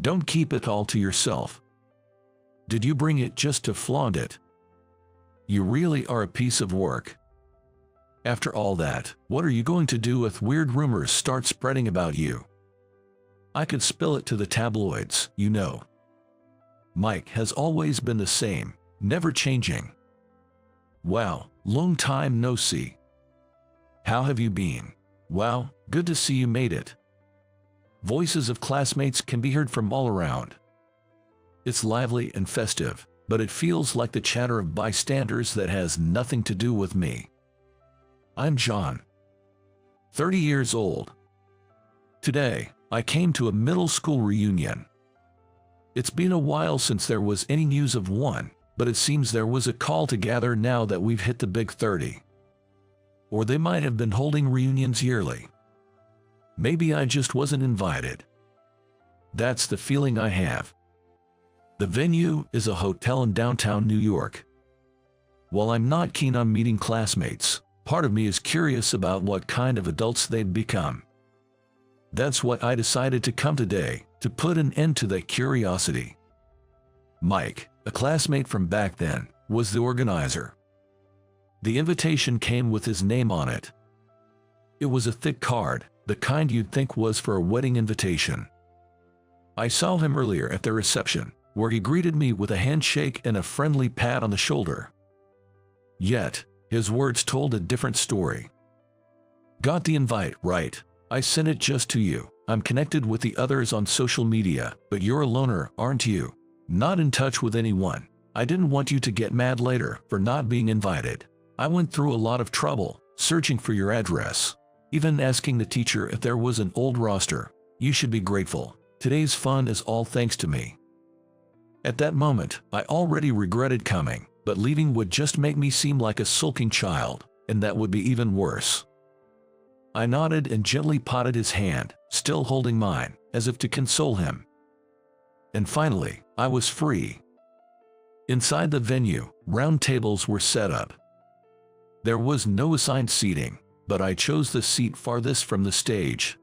Don't keep it all to yourself. Did you bring it just to flaunt it? You really are a piece of work. After all that, what are you going to do if weird rumors start spreading about you? I could spill it to the tabloids, you know. Mike has always been the same, never changing. Wow, long time no see. How have you been? Wow, good to see you made it. Voices of classmates can be heard from all around. It's lively and festive, but it feels like the chatter of bystanders that has nothing to do with me. I'm John, 30 years old. Today, I came to a middle school reunion. It's been a while since there was any news of one, but it seems there was a call to gather now that we've hit the big 30. Or they might have been holding reunions yearly. Maybe I just wasn't invited. That's the feeling I have. The venue is a hotel in downtown New York. While I'm not keen on meeting classmates, part of me is curious about what kind of adults they'd become. That's what I decided to come today, to put an end to that curiosity. Mike, a classmate from back then, was the organizer. The invitation came with his name on it. It was a thick card, the kind you'd think was for a wedding invitation. I saw him earlier at the reception, where he greeted me with a handshake and a friendly pat on the shoulder. Yet, his words told a different story. Got the invite, right? I sent it just to you. I'm connected with the others on social media, but you're a loner, aren't you? Not in touch with anyone. I didn't want you to get mad later for not being invited. I went through a lot of trouble, searching for your address. Even asking the teacher if there was an old roster. You should be grateful. Today's fun is all thanks to me. At that moment, I already regretted coming, but leaving would just make me seem like a sulking child, and that would be even worse. I nodded and gently patted his hand, still holding mine, as if to console him. And finally, I was free. Inside the venue, round tables were set up. There was no assigned seating, but I chose the seat farthest from the stage.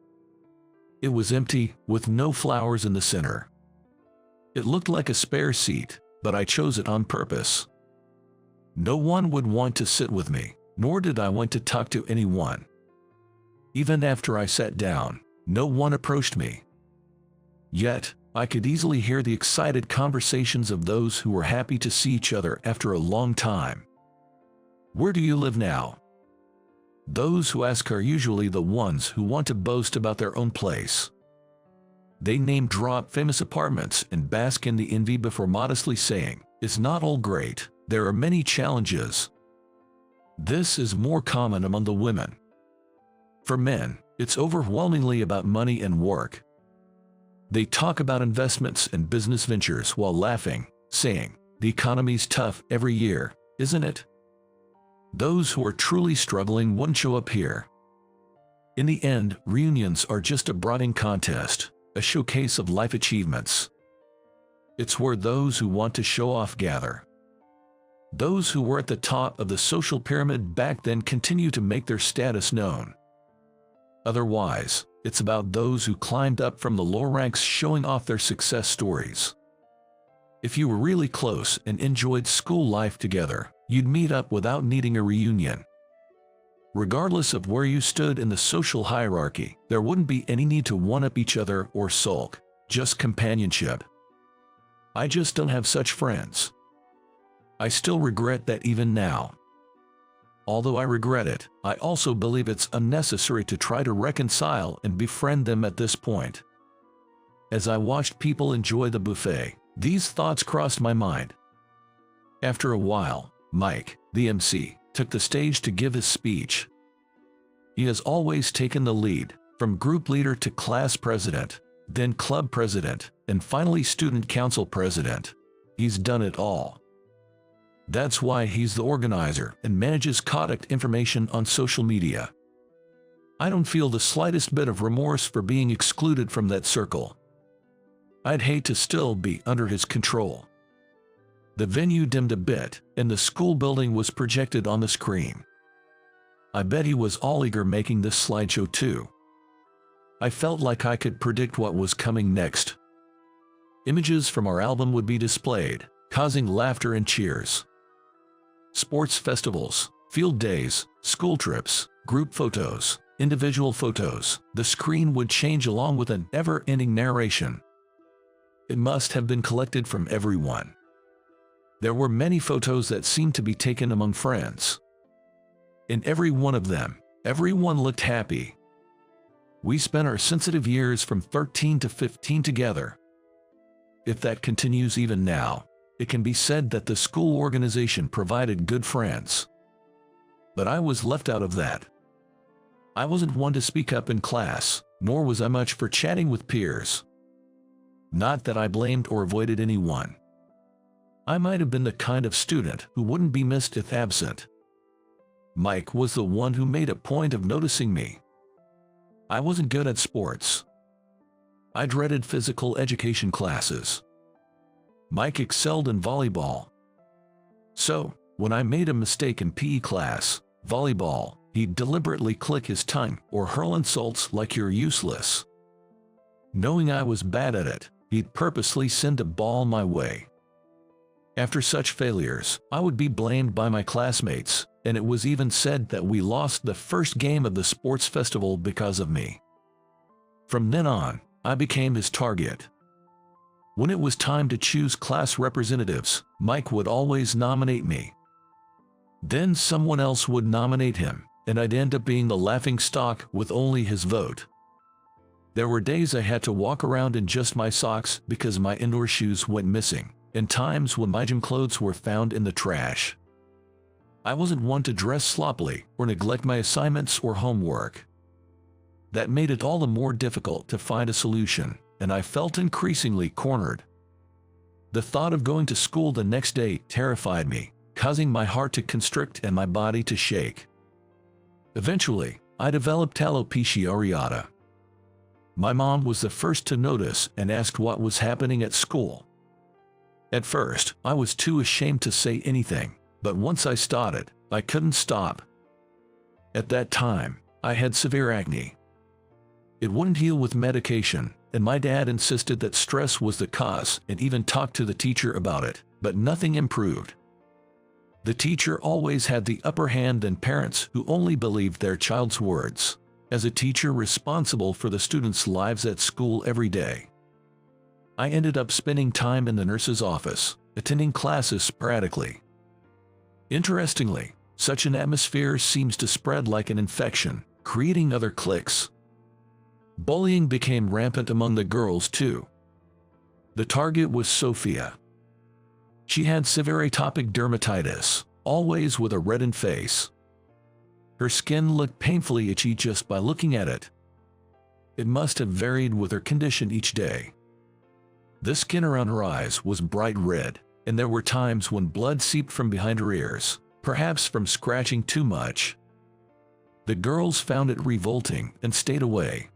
It was empty, with no flowers in the center. It looked like a spare seat, but I chose it on purpose. No one would want to sit with me, nor did I want to talk to anyone. Even after I sat down, no one approached me. Yet, I could easily hear the excited conversations of those who were happy to see each other after a long time. Where do you live now? Those who ask are usually the ones who want to boast about their own place. They name-drop famous apartments and bask in the envy before modestly saying, "It's not all great, there are many challenges." This is more common among the women. For men, it's overwhelmingly about money and work. They talk about investments and business ventures while laughing, saying, "The economy's tough every year, isn't it?" Those who are truly struggling wouldn't show up here. In the end, reunions are just a bragging contest, a showcase of life achievements. It's where those who want to show off gather. Those who were at the top of the social pyramid back then continue to make their status known. Otherwise, it's about those who climbed up from the lower ranks showing off their success stories. If you were really close and enjoyed school life together, you'd meet up without needing a reunion. Regardless of where you stood in the social hierarchy, there wouldn't be any need to one-up each other or sulk, just companionship. I just don't have such friends. I still regret that even now. Although I regret it, I also believe it's unnecessary to try to reconcile and befriend them at this point. As I watched people enjoy the buffet, these thoughts crossed my mind. After a while, Mike, the MC, took the stage to give his speech. He has always taken the lead, from group leader to class president, then club president, and finally student council president. He's done it all. That's why he's the organizer and manages contact information on social media. I don't feel the slightest bit of remorse for being excluded from that circle. I'd hate to still be under his control. The venue dimmed a bit, and the school building was projected on the screen. I bet he was all eager making this slideshow too. I felt like I could predict what was coming next. Images from our album would be displayed, causing laughter and cheers. Sports festivals, field days, school trips, group photos, individual photos. The screen would change along with an ever-ending narration. It must have been collected from everyone. There were many photos that seemed to be taken among friends. In every one of them, everyone looked happy. We spent our sensitive years from 13 to 15 together. If that continues even now, it can be said that the school organization provided good friends. But I was left out of that. I wasn't one to speak up in class, nor was I much for chatting with peers. Not that I blamed or avoided anyone. I might have been the kind of student who wouldn't be missed if absent. Mike was the one who made a point of noticing me. I wasn't good at sports. I dreaded physical education classes. Mike excelled in volleyball. So, when I made a mistake in PE class, volleyball, he'd deliberately click his tongue or hurl insults like "you're useless." Knowing I was bad at it, he'd purposely send a ball my way. After such failures, I would be blamed by my classmates, and it was even said that we lost the first game of the sports festival because of me. From then on, I became his target. When it was time to choose class representatives, Mike would always nominate me. Then someone else would nominate him, and I'd end up being the laughingstock with only his vote. There were days I had to walk around in just my socks because my indoor shoes went missing, and times when my gym clothes were found in the trash. I wasn't one to dress sloppily or neglect my assignments or homework. That made it all the more difficult to find a solution, and I felt increasingly cornered. The thought of going to school the next day terrified me, causing my heart to constrict and my body to shake. Eventually, I developed alopecia areata. My mom was the first to notice and asked what was happening at school. At first, I was too ashamed to say anything, but once I started, I couldn't stop. At that time, I had severe acne. It wouldn't heal with medication, and my dad insisted that stress was the cause and even talked to the teacher about it, but nothing improved. The teacher always had the upper hand than parents who only believed their child's words. As a teacher responsible for the students' lives at school every day, I ended up spending time in the nurse's office, attending classes sporadically. Interestingly, such an atmosphere seems to spread like an infection, creating other cliques. Bullying became rampant among the girls too. The target was Sophia. She had severe atopic dermatitis, always with a reddened face. Her skin looked painfully itchy just by looking at it. It must have varied with her condition each day. The skin around her eyes was bright red, and there were times when blood seeped from behind her ears, perhaps from scratching too much. The girls found it revolting and stayed away,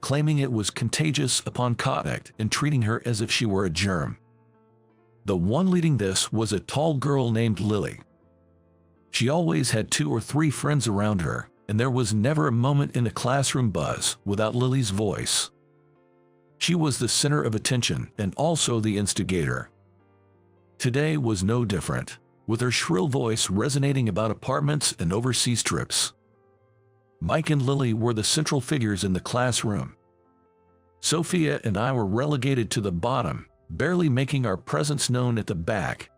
claiming it was contagious upon contact and treating her as if she were a germ. The one leading this was a tall girl named Lily. She always had 2 or 3 friends around her, and there was never a moment in the classroom buzz without Lily's voice. She was the center of attention and also the instigator. Today was no different, with her shrill voice resonating about apartments and overseas trips. Mike and Lily were the central figures in the classroom. Sophia and I were relegated to the bottom, barely making our presence known at the back.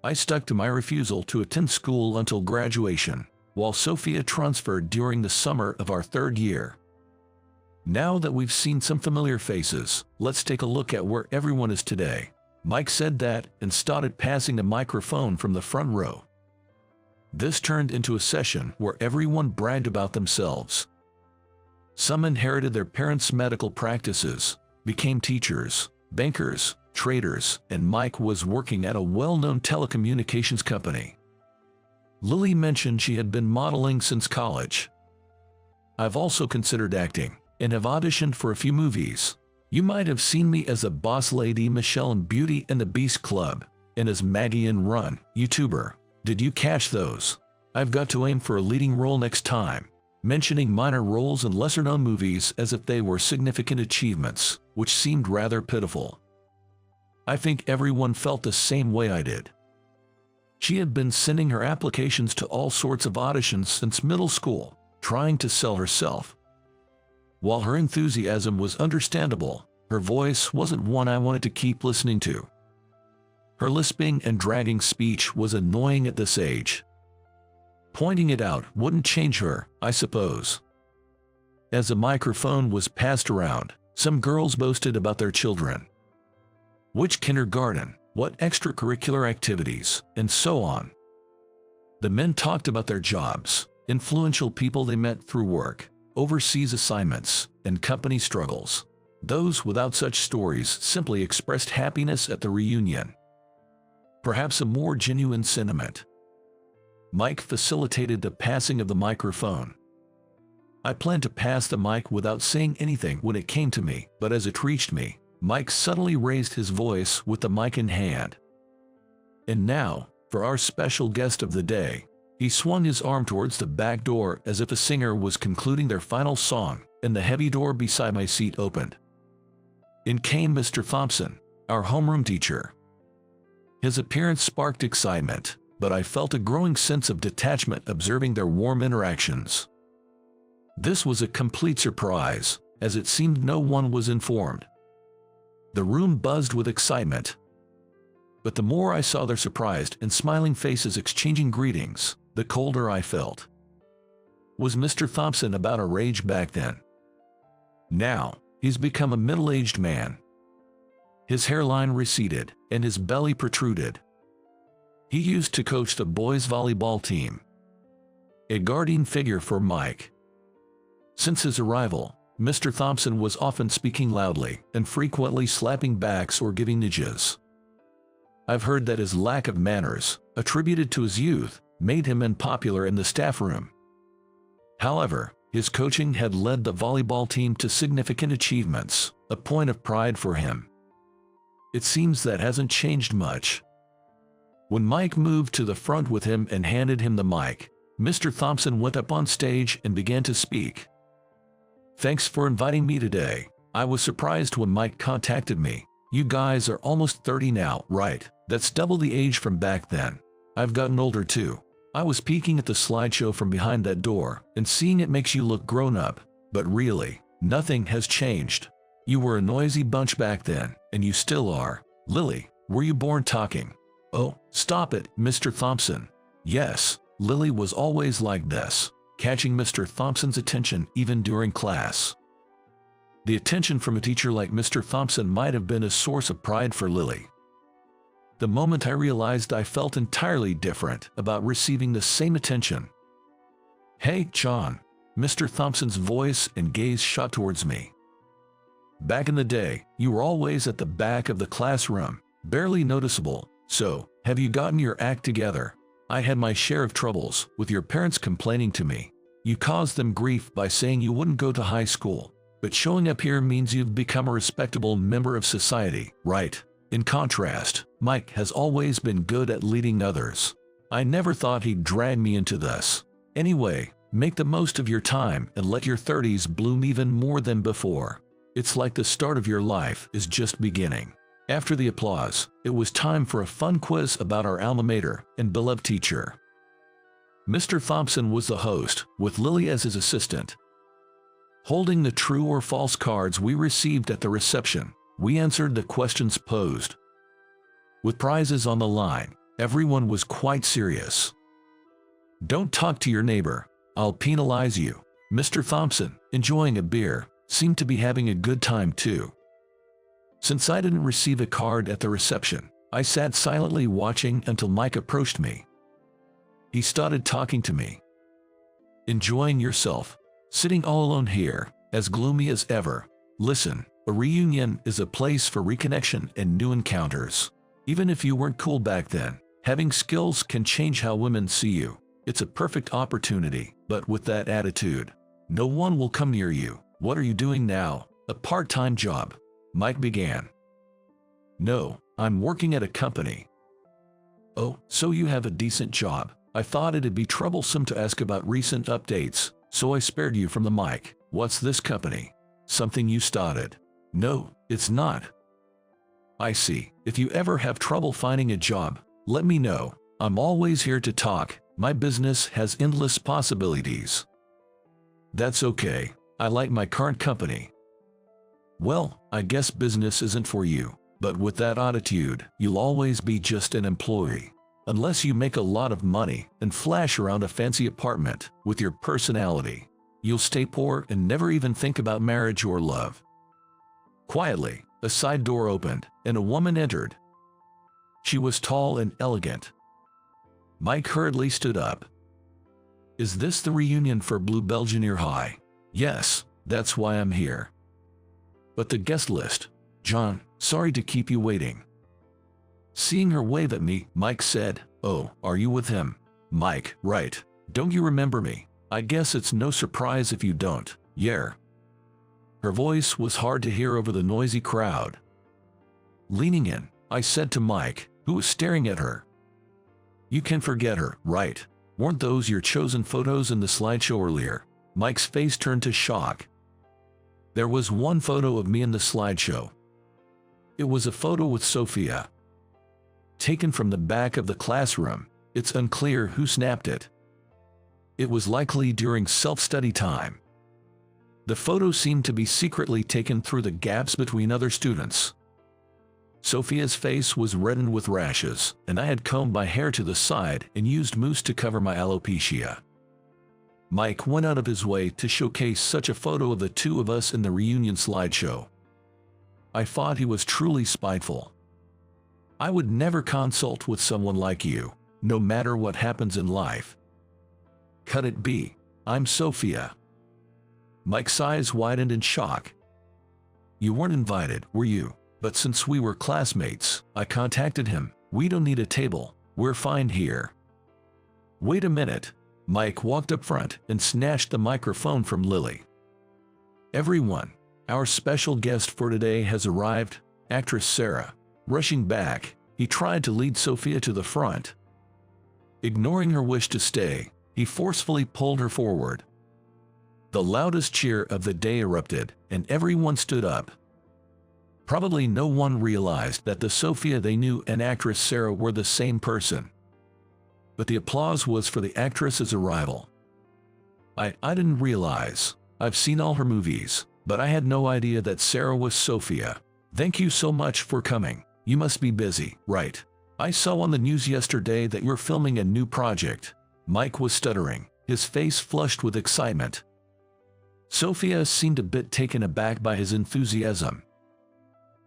I stuck to my refusal to attend school until graduation, while Sophia transferred during the summer of our 3rd year. Now that we've seen some familiar faces, let's take a look at where everyone is today. Mike said that and started passing the microphone from the front row. This turned into a session where everyone bragged about themselves. Some inherited their parents' medical practices, became teachers, bankers, traders, and Mike was working at a well-known telecommunications company. Lily mentioned she had been modeling since college. I've also considered acting, and have auditioned for a few movies. You might have seen me as the boss lady Michelle in Beauty and the Beast Club, and as Maggie in Run, YouTuber. Did you catch those? I've got to aim for a leading role next time. mentioning minor roles in lesser-known movies as if they were significant achievements, which seemed rather pitiful. I think everyone felt the same way I did. She had been sending her applications to all sorts of auditions since middle school, trying to sell herself. While her enthusiasm was understandable, her voice wasn't one I wanted to keep listening to. Her lisping and dragging speech was annoying at this age. Pointing it out wouldn't change her, I suppose. As a microphone was passed around, some girls boasted about their children. Which kindergarten, what extracurricular activities, and so on. The men talked about their jobs, influential people they met through work, overseas assignments, and company struggles. Those without such stories simply expressed happiness at the reunion. Perhaps a more genuine sentiment. Mike facilitated the passing of the microphone. I planned to pass the mic without saying anything when it came to me, but as it reached me, Mike suddenly raised his voice with the mic in hand. And now, for our special guest of the day, he swung his arm towards the back door as if a singer was concluding their final song, and the heavy door beside my seat opened. In came Mr. Thompson, our homeroom teacher. His appearance sparked excitement, but I felt a growing sense of detachment observing their warm interactions. This was a complete surprise, as it seemed no one was informed. The room buzzed with excitement. But the more I saw their surprised and smiling faces exchanging greetings, the colder I felt. Was Mr. Thompson about our age back then? Now, he's become a middle-aged man. His hairline receded, and his belly protruded. He used to coach the boys' volleyball team. A guardian figure for Mike. Since his arrival, Mr. Thompson was often speaking loudly and frequently slapping backs or giving nudges. I've heard that his lack of manners, attributed to his youth, made him unpopular in the staff room. However, his coaching had led the volleyball team to significant achievements, a point of pride for him. It seems that hasn't changed much. When Mike moved to the front with him and handed him the mic, Mr. Thompson went up on stage and began to speak. Thanks for inviting me today. I was surprised when Mike contacted me. You guys are almost 30 now, right? That's double the age from back then. I've gotten older too. I was peeking at the slideshow from behind that door, and seeing it makes you look grown up. But really, nothing has changed. You were a noisy bunch back then, and you still are. Lily, were you born talking? Oh, stop it, Mr. Thompson. Yes, Lily was always like this, catching Mr. Thompson's attention even during class. The attention from a teacher like Mr. Thompson might have been a source of pride for Lily. The moment I realized I felt entirely different about receiving the same attention. Hey, John. Mr. Thompson's voice and gaze shot towards me. Back in the day, you were always at the back of the classroom, barely noticeable, so, have you gotten your act together? I had my share of troubles, with your parents complaining to me. You caused them grief by saying you wouldn't go to high school, but showing up here means you've become a respectable member of society, right? In contrast, Mike has always been good at leading others. I never thought he'd drag me into this. Anyway, make the most of your time and let your 30s bloom even more than before. It's like the start of your life is just beginning. After the applause, it was time for a fun quiz about our alma mater and beloved teacher. Mr. Thompson was the host, with Lily as his assistant. Holding the true or false cards we received at the reception, we answered the questions posed. With prizes on the line, everyone was quite serious. Don't talk to your neighbor. I'll penalize you. Mr. Thompson, enjoying a beer, seemed to be having a good time too. Since I didn't receive a card at the reception, I sat silently watching until Mike approached me. He started talking to me. Enjoying yourself, sitting all alone here, as gloomy as ever. Listen, a reunion is a place for reconnection and new encounters. Even if you weren't cool back then, having skills can change how women see you. It's a perfect opportunity, but with that attitude, no one will come near you. What are you doing now? A part-time job? Mike began. No, I'm working at a company. Oh, so you have a decent job. I thought it'd be troublesome to ask about recent updates, So I spared you from the mic. What's this company? Something you started? No, it's not. I see. If you ever have trouble finding a job, let me know. I'm always here to talk. My business has endless possibilities. That's okay. I like my current company. Well, I guess business isn't for you, but with that attitude, you'll always be just an employee. Unless you make a lot of money and flash around a fancy apartment with your personality, you'll stay poor and never even think about marriage or love. Quietly, a side door opened and a woman entered. She was tall and elegant. Mike hurriedly stood up. Is this the reunion for Bluebell Junior High? Yes, that's why I'm here. But the guest list. John, sorry to keep you waiting. Seeing her wave at me, Mike said, Oh, are you with him? Mike, right. Don't you remember me? I guess it's no surprise if you don't. Yeah. Her voice was hard to hear over the noisy crowd. Leaning in, I said to Mike, who was staring at her, You can forget her, right? Weren't those your chosen photos in the slideshow earlier? Mike's face turned to shock. There was one photo of me in the slideshow. It was a photo with Sophia. Taken from the back of the classroom. It's unclear who snapped it. It was likely during self-study time. The photo seemed to be secretly taken through the gaps between other students. Sophia's face was reddened with rashes, and I had combed my hair to the side and used mousse to cover my alopecia. Mike went out of his way to showcase such a photo of the two of us in the reunion slideshow. I thought he was truly spiteful. I would never consult with someone like you, no matter what happens in life. Cut it be. I'm Sophia. Mike's eyes widened in shock. You weren't invited, were you? But since we were classmates, I contacted him. We don't need a table. We're fine here. Wait a minute. Mike walked up front and snatched the microphone from Lily. Everyone, our special guest for today has arrived, actress Sarah. Rushing back, he tried to lead Sophia to the front. Ignoring her wish to stay, he forcefully pulled her forward. The loudest cheer of the day erupted, and everyone stood up. Probably no one realized that the Sophia they knew and actress Sarah were the same person. But the applause was for the actress's arrival. I didn't realize. I've seen all her movies, but I had no idea that Sarah was Sophia. Thank you so much for coming. You must be busy, right? I saw on the news yesterday that you're filming a new project. Mike was stuttering, his face flushed with excitement. Sophia seemed a bit taken aback by his enthusiasm.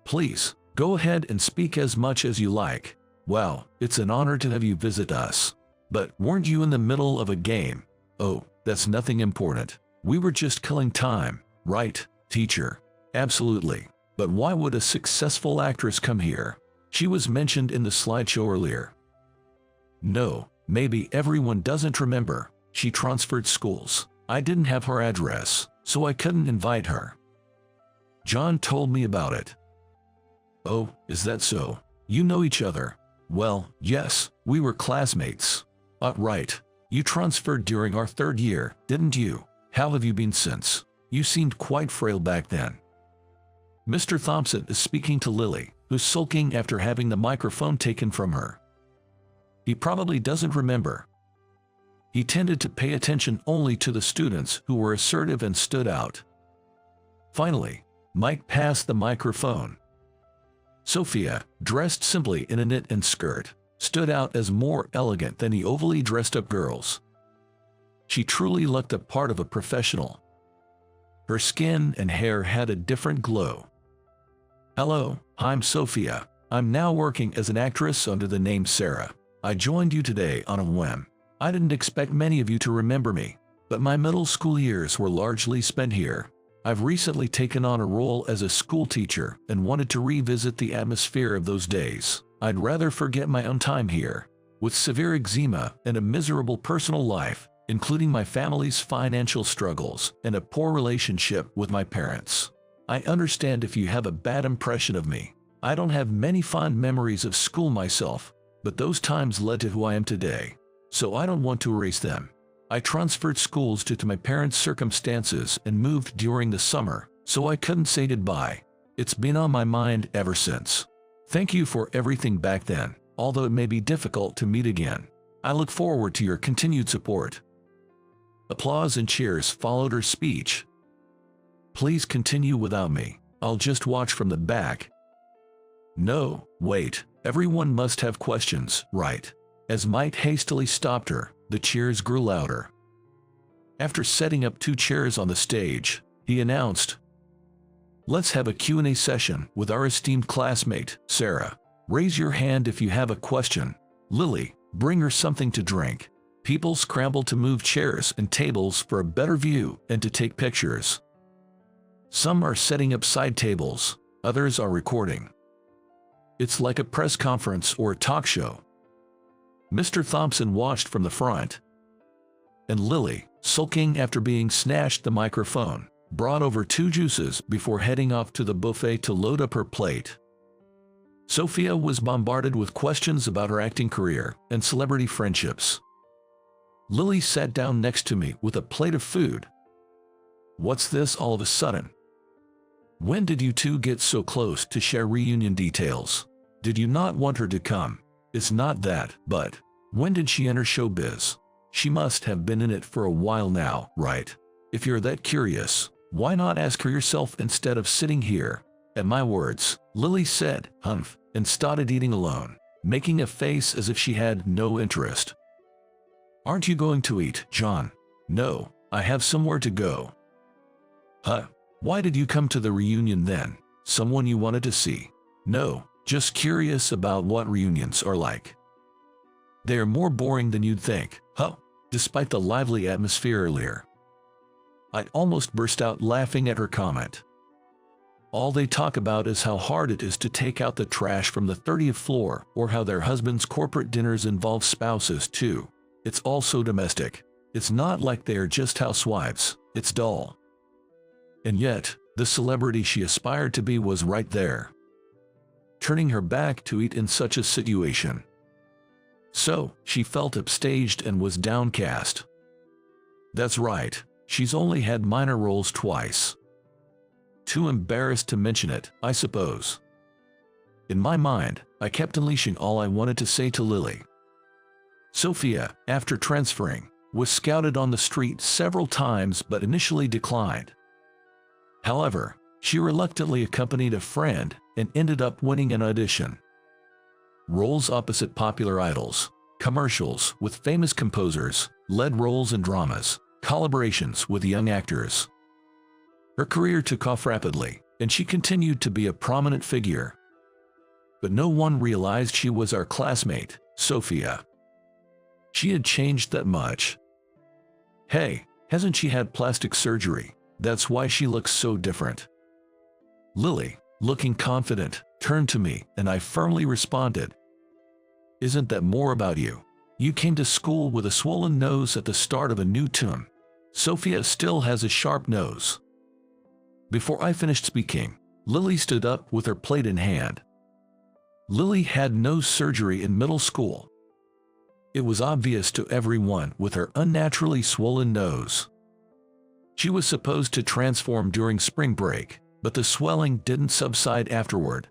Please, go ahead and speak as much as you like. Wow, it's an honor to have you visit us. But weren't you in the middle of a game? Oh, that's nothing important. We were just killing time, right, teacher? Absolutely. But why would a successful actress come here? She was mentioned in the slideshow earlier. No, maybe everyone doesn't remember. She transferred schools. I didn't have her address, so I couldn't invite her. John told me about it. Oh, is that so? You know each other? Well, yes, we were classmates. Right. You transferred during our third year, didn't you? How have you been since? You seemed quite frail back then. Mr. Thompson is speaking to Lily, who's sulking after having the microphone taken from her. He probably doesn't remember. He tended to pay attention only to the students who were assertive and stood out. Finally, Mike passed the microphone. Sophia, dressed simply in a knit and skirt, stood out as more elegant than the overly dressed-up girls. She truly looked the part of a professional. Her skin and hair had a different glow. Hello, I'm Sophia. I'm now working as an actress under the name Sarah. I joined you today on a whim. I didn't expect many of you to remember me, but my middle school years were largely spent here. I've recently taken on a role as a school teacher and wanted to revisit the atmosphere of those days. I'd rather forget my own time here. With severe eczema and a miserable personal life, including my family's financial struggles and a poor relationship with my parents. I understand if you have a bad impression of me. I don't have many fond memories of school myself, but those times led to who I am today, so I don't want to erase them. I transferred schools due to my parents' circumstances and moved during the summer, so I couldn't say goodbye. It's been on my mind ever since. Thank you for everything back then, although it may be difficult to meet again. I look forward to your continued support." Applause and cheers followed her speech. "Please continue without me. I'll just watch from the back." "No, wait. Everyone must have questions, right?" As Mike hastily stopped her, the cheers grew louder. After setting up 2 chairs on the stage, he announced, "Let's have a Q&A session with our esteemed classmate, Sarah. Raise your hand if you have a question. Lily, bring her something to drink." People scrambled to move chairs and tables for a better view and to take pictures. Some are setting up side tables, others are recording. It's like a press conference or a talk show. Mr. Thompson watched from the front, and Lily, sulking after being snatched the microphone, brought over 2 juices before heading off to the buffet to load up her plate. Sophia was bombarded with questions about her acting career and celebrity friendships. Lily sat down next to me with a plate of food. "What's this all of a sudden? When did you two get so close to share reunion details? Did you not want her to come? It's not that, but when did she enter showbiz? She must have been in it for a while now, right? If you're that curious, why not ask her yourself instead of sitting here?" At my words, Lily said, "Humph," and started eating alone, making a face as if she had no interest. "Aren't you going to eat, John?" "No, I have somewhere to go." "Huh? Why did you come to the reunion then? Someone you wanted to see?" "No, just curious about what reunions are like. They are more boring than you'd think." "Huh?" Despite the lively atmosphere earlier, I almost burst out laughing at her comment. All they talk about is how hard it is to take out the trash from the 30th floor, or how their husbands' corporate dinners involve spouses too. It's all so domestic. It's not like they are just housewives. It's dull. And yet, the celebrity she aspired to be was right there, turning her back to eat in such a situation. So, she felt upstaged and was downcast. That's right, she's only had minor roles twice. Too embarrassed to mention it, I suppose. In my mind, I kept unleashing all I wanted to say to Lily. Sophia, after transferring, was scouted on the street several times but initially declined. However, she reluctantly accompanied a friend and ended up winning an audition. Roles opposite popular idols, commercials with famous composers, lead roles in dramas, collaborations with young actors. Her career took off rapidly, and she continued to be a prominent figure. But no one realized she was our classmate, Sophia. She had changed that much. Hey, hasn't she had plastic surgery? That's why she looks so different. Lily, looking confident, turned to me, and I firmly responded, "Isn't that more about you? You came to school with a swollen nose at the start of a new term. Sophia still has a sharp nose." Before I finished speaking, Lily stood up with her plate in hand. Lily had nose surgery in middle school. It was obvious to everyone with her unnaturally swollen nose. She was supposed to transform during spring break, but the swelling didn't subside afterward.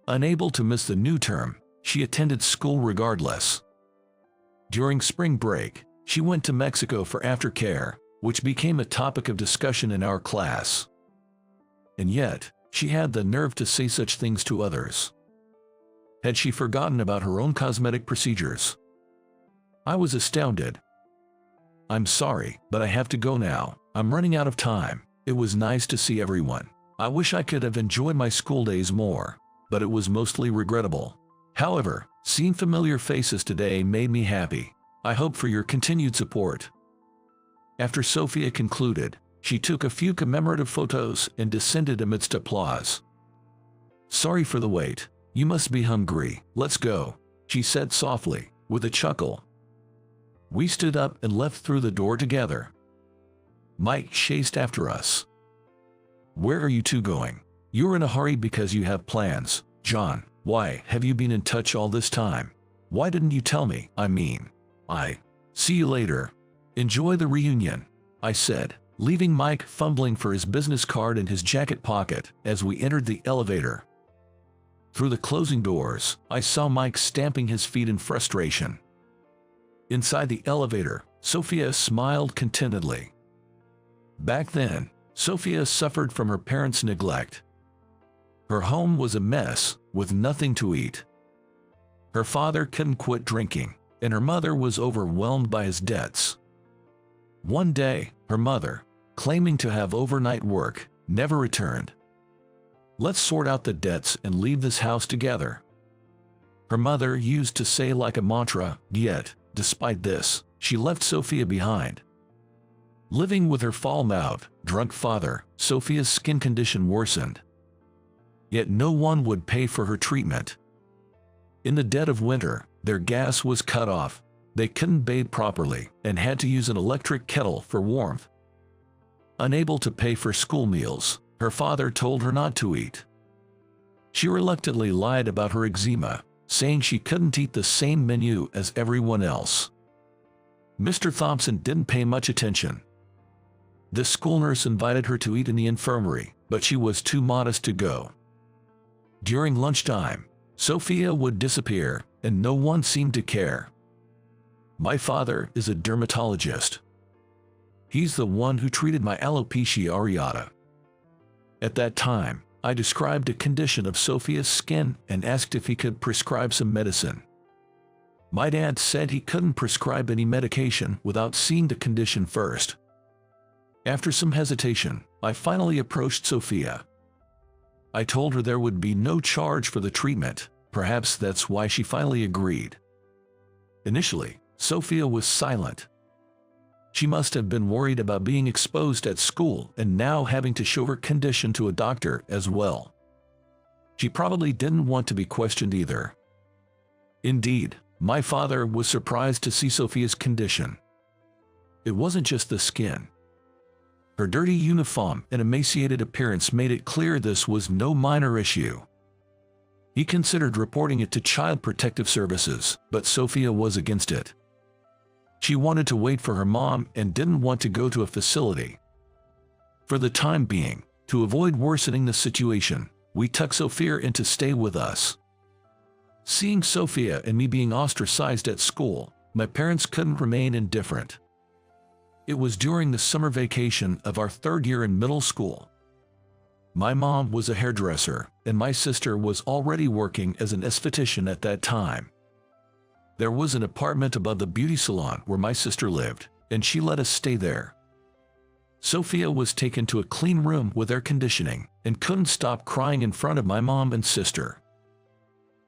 Unable to miss the new term, she attended school regardless. During spring break, she went to Mexico for aftercare, which became a topic of discussion in our class. And yet, she had the nerve to say such things to others. Had she forgotten about her own cosmetic procedures? I was astounded. "I'm sorry, but I have to go now. I'm running out of time. It was nice to see everyone. I wish I could have enjoyed my school days more, but it was mostly regrettable. However, seeing familiar faces today made me happy. I hope for your continued support." After Sophia concluded, she took a few commemorative photos and descended amidst applause. "Sorry for the wait. You must be hungry. Let's go," she said softly, with a chuckle. We stood up and left through the door together. Mike chased after us. "Where are you two going? You're in a hurry because you have plans, John. Why have you been in touch all this time? Why didn't you tell me? I mean, see you later." "Enjoy the reunion," I said, leaving Mike fumbling for his business card in his jacket pocket as we entered the elevator. Through the closing doors, I saw Mike stamping his feet in frustration. Inside the elevator, Sophia smiled contentedly. Back then, Sophia suffered from her parents' neglect. Her home was a mess, with nothing to eat. Her father couldn't quit drinking, and her mother was overwhelmed by his debts. One day, her mother, claiming to have overnight work, never returned. "Let's sort out the debts and leave this house together," her mother used to say like a mantra, yet, despite this, she left Sophia behind. Living with her foul-mouthed, drunk father, Sophia's skin condition worsened. Yet no one would pay for her treatment. In the dead of winter, their gas was cut off, they couldn't bathe properly, and had to use an electric kettle for warmth. Unable to pay for school meals, her father told her not to eat. She reluctantly lied about her eczema, saying she couldn't eat the same menu as everyone else. Mr. Thompson didn't pay much attention. The school nurse invited her to eat in the infirmary, but she was too modest to go. During lunchtime, Sophia would disappear, and no one seemed to care. My father is a dermatologist. He's the one who treated my alopecia areata. At that time, I described a condition of Sophia's skin and asked if he could prescribe some medicine. My dad said he couldn't prescribe any medication without seeing the condition first. After some hesitation, I finally approached Sophia. I told her there would be no charge for the treatment, perhaps that's why she finally agreed. Initially, Sophia was silent. She must have been worried about being exposed at school and now having to show her condition to a doctor as well. She probably didn't want to be questioned either. Indeed, my father was surprised to see Sophia's condition. It wasn't just the skin. Her dirty uniform and emaciated appearance made it clear this was no minor issue. He considered reporting it to Child Protective Services, but Sophia was against it. She wanted to wait for her mom and didn't want to go to a facility. For the time being, to avoid worsening the situation, we took Sophia in to stay with us. Seeing Sophia and me being ostracized at school, my parents couldn't remain indifferent. It was during the summer vacation of our third year in middle school. My mom was a hairdresser, and my sister was already working as an esthetician at that time. There was an apartment above the beauty salon where my sister lived, and she let us stay there. Sophia was taken to a clean room with air conditioning and couldn't stop crying in front of my mom and sister.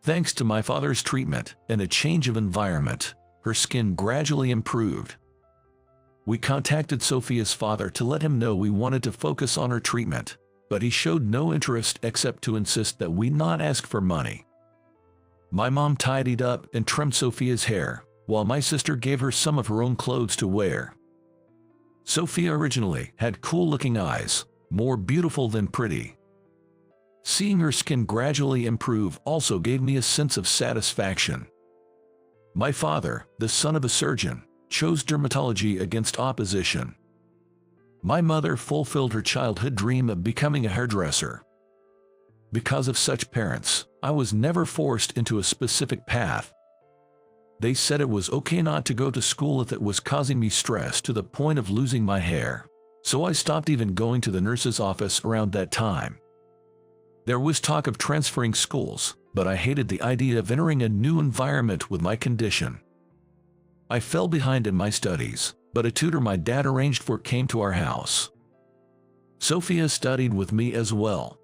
Thanks to my father's treatment and a change of environment, her skin gradually improved. We contacted Sophia's father to let him know we wanted to focus on her treatment, but he showed no interest except to insist that we not ask for money. My mom tidied up and trimmed Sophia's hair, while my sister gave her some of her own clothes to wear. Sophia originally had cool-looking eyes, more beautiful than pretty. Seeing her skin gradually improve also gave me a sense of satisfaction. My father, the son of a surgeon, chose dermatology against opposition. My mother fulfilled her childhood dream of becoming a hairdresser. Because of such parents, I was never forced into a specific path. They said it was okay not to go to school if it was causing me stress to the point of losing my hair, so I stopped even going to the nurse's office around that time. There was talk of transferring schools, but I hated the idea of entering a new environment with my condition. I fell behind in my studies, but a tutor my dad arranged for came to our house. Sophia studied with me as well.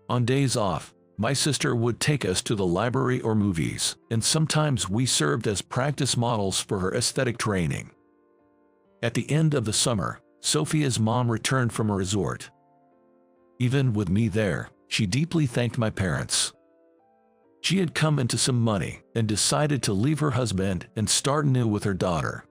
On days off, my sister would take us to the library or movies, and sometimes we served as practice models for her aesthetic training. At the end of the summer, Sophia's mom returned from a resort. Even with me there, she deeply thanked my parents. She had come into some money and decided to leave her husband and start new with her daughter.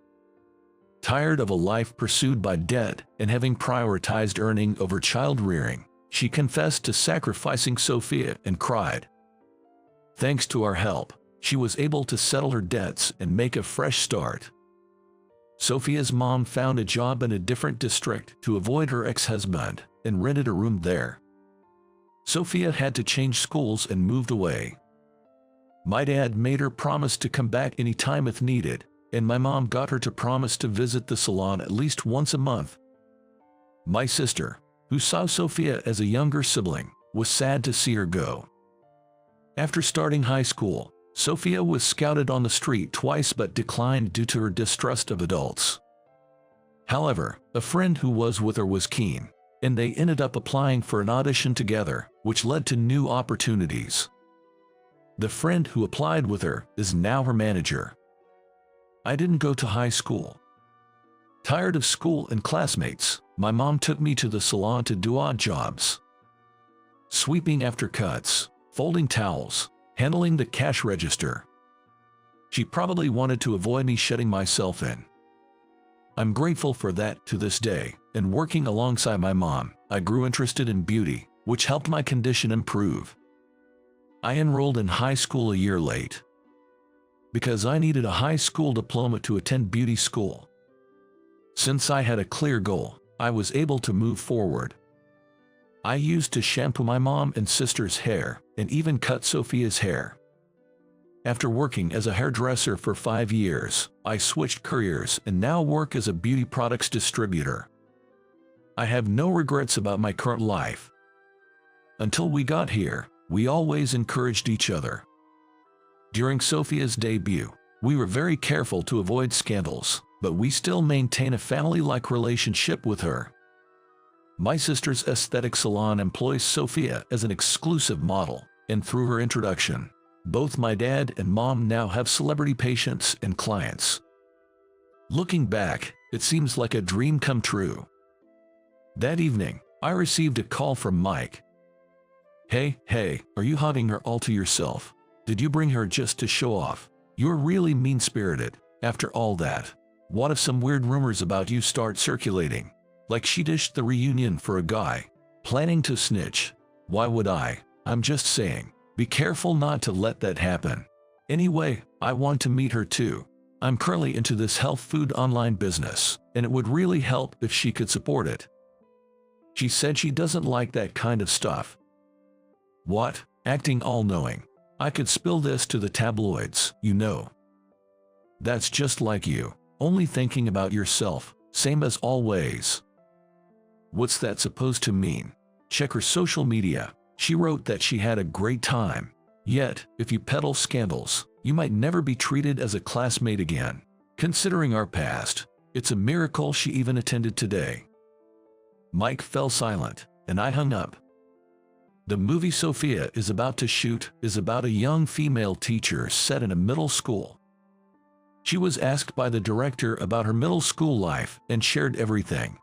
Tired of a life pursued by debt and having prioritized earning over child rearing, she confessed to sacrificing Sophia and cried. Thanks to our help, she was able to settle her debts and make a fresh start. Sophia's mom found a job in a different district to avoid her ex-husband and rented a room there. Sophia had to change schools and moved away. My dad made her promise to come back anytime if needed, and my mom got her to promise to visit the salon at least once a month. My sister, who saw Sophia as a younger sibling, was sad to see her go. After starting high school, Sophia was scouted on the street twice but declined due to her distrust of adults. However, a friend who was with her was keen, and they ended up applying for an audition together, which led to new opportunities. The friend who applied with her is now her manager. I didn't go to high school. Tired of school and classmates, my mom took me to the salon to do odd jobs. Sweeping after cuts, folding towels, handling the cash register. She probably wanted to avoid me shutting myself in. I'm grateful for that to this day, and working alongside my mom, I grew interested in beauty, which helped my condition improve. I enrolled in high school a year late because I needed a high school diploma to attend beauty school. Since I had a clear goal, I was able to move forward. I used to shampoo my mom and sister's hair, and even cut Sophia's hair. After working as a hairdresser for 5 years, I switched careers and now work as a beauty products distributor. I have no regrets about my current life. Until we got here, we always encouraged each other. During Sophia's debut, we were very careful to avoid scandals, but we still maintain a family-like relationship with her. My sister's aesthetic salon employs Sophia as an exclusive model, and through her introduction, both my dad and mom now have celebrity patients and clients. Looking back, it seems like a dream come true. That evening, I received a call from Mike. Hey, are you hiding her all to yourself? Did you bring her just to show off? You're really mean-spirited. After all that, what if some weird rumors about you start circulating? Like she dished the reunion for a guy. Planning to snitch. Why would I? I'm just saying. Be careful not to let that happen. Anyway, I want to meet her too. I'm currently into this health food online business, and it would really help if she could support it. She said she doesn't like that kind of stuff. What? Acting all-knowing. I could spill this to the tabloids, you know. That's just like you. Only thinking about yourself, same as always. What's that supposed to mean? Check her social media. She wrote that she had a great time. Yet, if you peddle scandals, you might never be treated as a classmate again. Considering our past, it's a miracle she even attended today. Mike fell silent, and I hung up. The movie Sophia is about to shoot is about a young female teacher set in a middle school. She was asked by the director about her middle school life and shared everything.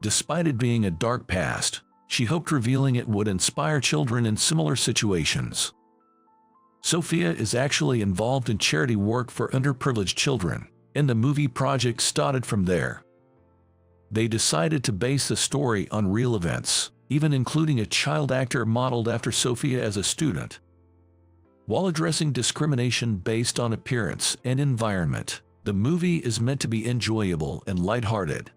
Despite it being a dark past, she hoped revealing it would inspire children in similar situations. Sophia is actually involved in charity work for underprivileged children, and the movie project started from there. They decided to base the story on real events, even including a child actor modeled after Sophia as a student. While addressing discrimination based on appearance and environment, the movie is meant to be enjoyable and lighthearted.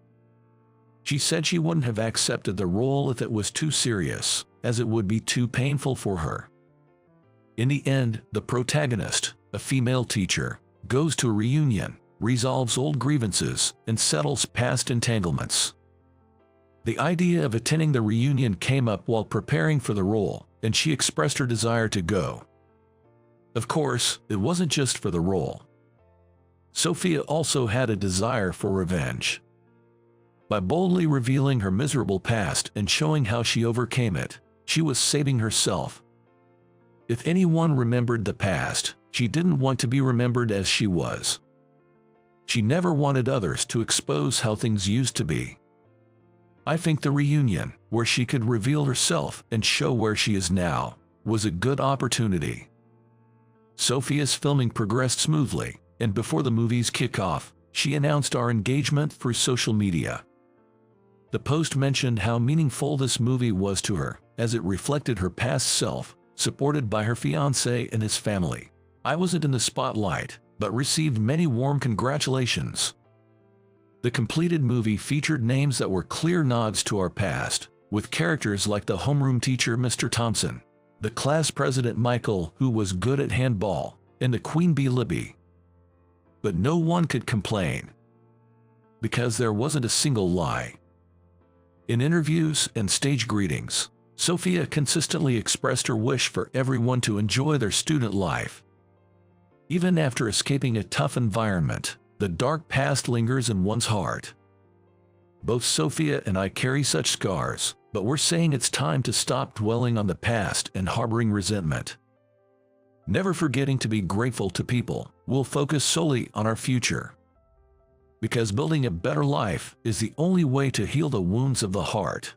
She said she wouldn't have accepted the role if it was too serious, as it would be too painful for her. In the end, the protagonist, a female teacher, goes to a reunion, resolves old grievances, and settles past entanglements. The idea of attending the reunion came up while preparing for the role, and she expressed her desire to go. Of course, it wasn't just for the role. Sophia also had a desire for revenge. By boldly revealing her miserable past and showing how she overcame it, she was saving herself. If anyone remembered the past, she didn't want to be remembered as she was. She never wanted others to expose how things used to be. I think the reunion, where she could reveal herself and show where she is now, was a good opportunity. Sophia's filming progressed smoothly, and before the movie's kickoff, she announced our engagement through social media. The post mentioned how meaningful this movie was to her, as it reflected her past self, supported by her fiancé and his family. I wasn't in the spotlight, but received many warm congratulations. The completed movie featured names that were clear nods to our past, with characters like the homeroom teacher Mr. Thompson, the class president Michael, who was good at handball, and the queen bee Libby. But no one could complain, because there wasn't a single lie. In interviews and stage greetings, Sophia consistently expressed her wish for everyone to enjoy their student life. Even after escaping a tough environment, the dark past lingers in one's heart. Both Sophia and I carry such scars, but we're saying it's time to stop dwelling on the past and harboring resentment. Never forgetting to be grateful to people, we'll focus solely on our future. Because building a better life is the only way to heal the wounds of the heart.